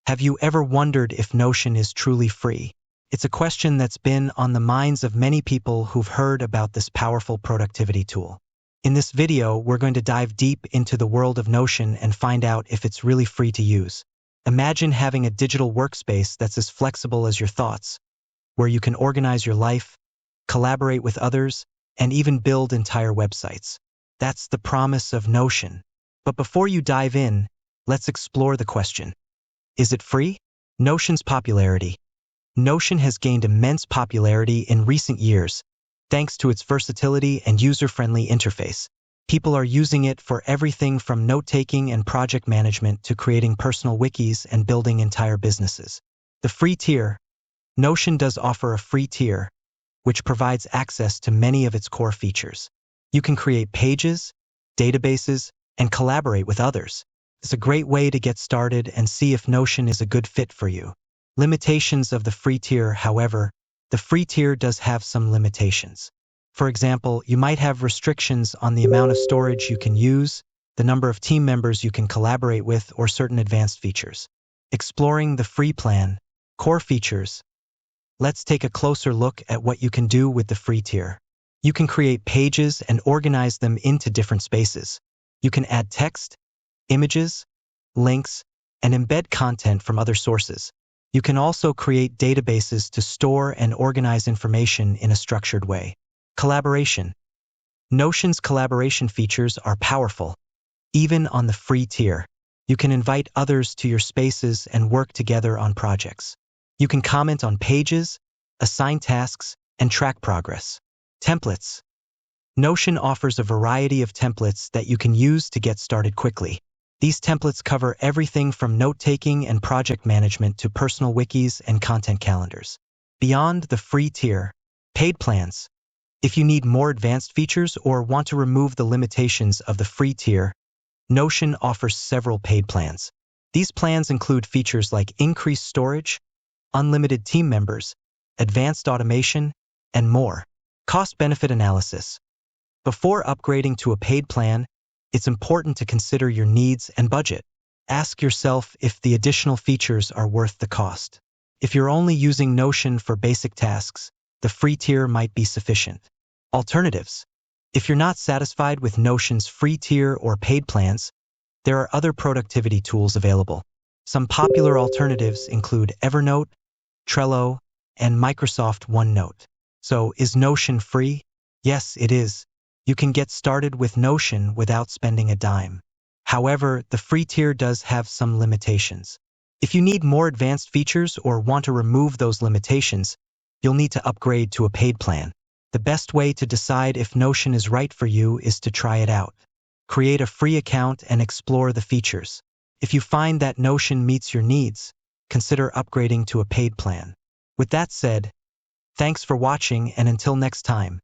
Have you ever wondered if Notion is truly free? It's a question that's been on the minds of many people who've heard about this powerful productivity tool. In this video, we're going to dive deep into the world of Notion and find out if it's really free to use. Imagine having a digital workspace that's as flexible as your thoughts, where you can organize your life, collaborate with others, and even build entire websites. That's the promise of Notion. But before you dive in, let's explore the question. Is it free? Notion's popularity. Notion has gained immense popularity in recent years, thanks to its versatility and user-friendly interface. People are using it for everything from note-taking and project management to creating personal wikis and building entire businesses. The free tier. Notion does offer a free tier, which provides access to many of its core features. You can create pages, databases, and collaborate with others. It's a great way to get started and see if Notion is a good fit for you. Limitations of the free tier. However, the free tier does have some limitations. For example, you might have restrictions on the amount of storage you can use, the number of team members you can collaborate with, or certain advanced features. Exploring the free plan. Core features. Let's take a closer look at what you can do with the free tier. You can create pages and organize them into different spaces. You can add text, images, links, and embed content from other sources. You can also create databases to store and organize information in a structured way. Collaboration. Notion's collaboration features are powerful. Even on the free tier, you can invite others to your spaces and work together on projects. You can comment on pages, assign tasks, and track progress. Templates. Notion offers a variety of templates that you can use to get started quickly. These templates cover everything from note-taking and project management to personal wikis and content calendars. Beyond the free tier, paid plans. If you need more advanced features or want to remove the limitations of the free tier, Notion offers several paid plans. These plans include features like increased storage, unlimited team members, advanced automation, and more. Cost-benefit analysis. Before upgrading to a paid plan, it's important to consider your needs and budget. Ask yourself if the additional features are worth the cost. If you're only using Notion for basic tasks, the free tier might be sufficient. Alternatives. If you're not satisfied with Notion's free tier or paid plans, there are other productivity tools available. Some popular alternatives include Evernote, Trello, and Microsoft OneNote. So, is Notion free? Yes, it is. You can get started with Notion without spending a dime. However, the free tier does have some limitations. If you need more advanced features or want to remove those limitations, you'll need to upgrade to a paid plan. The best way to decide if Notion is right for you is to try it out. Create a free account and explore the features. If you find that Notion meets your needs, consider upgrading to a paid plan. With that said, thanks for watching, and until next time.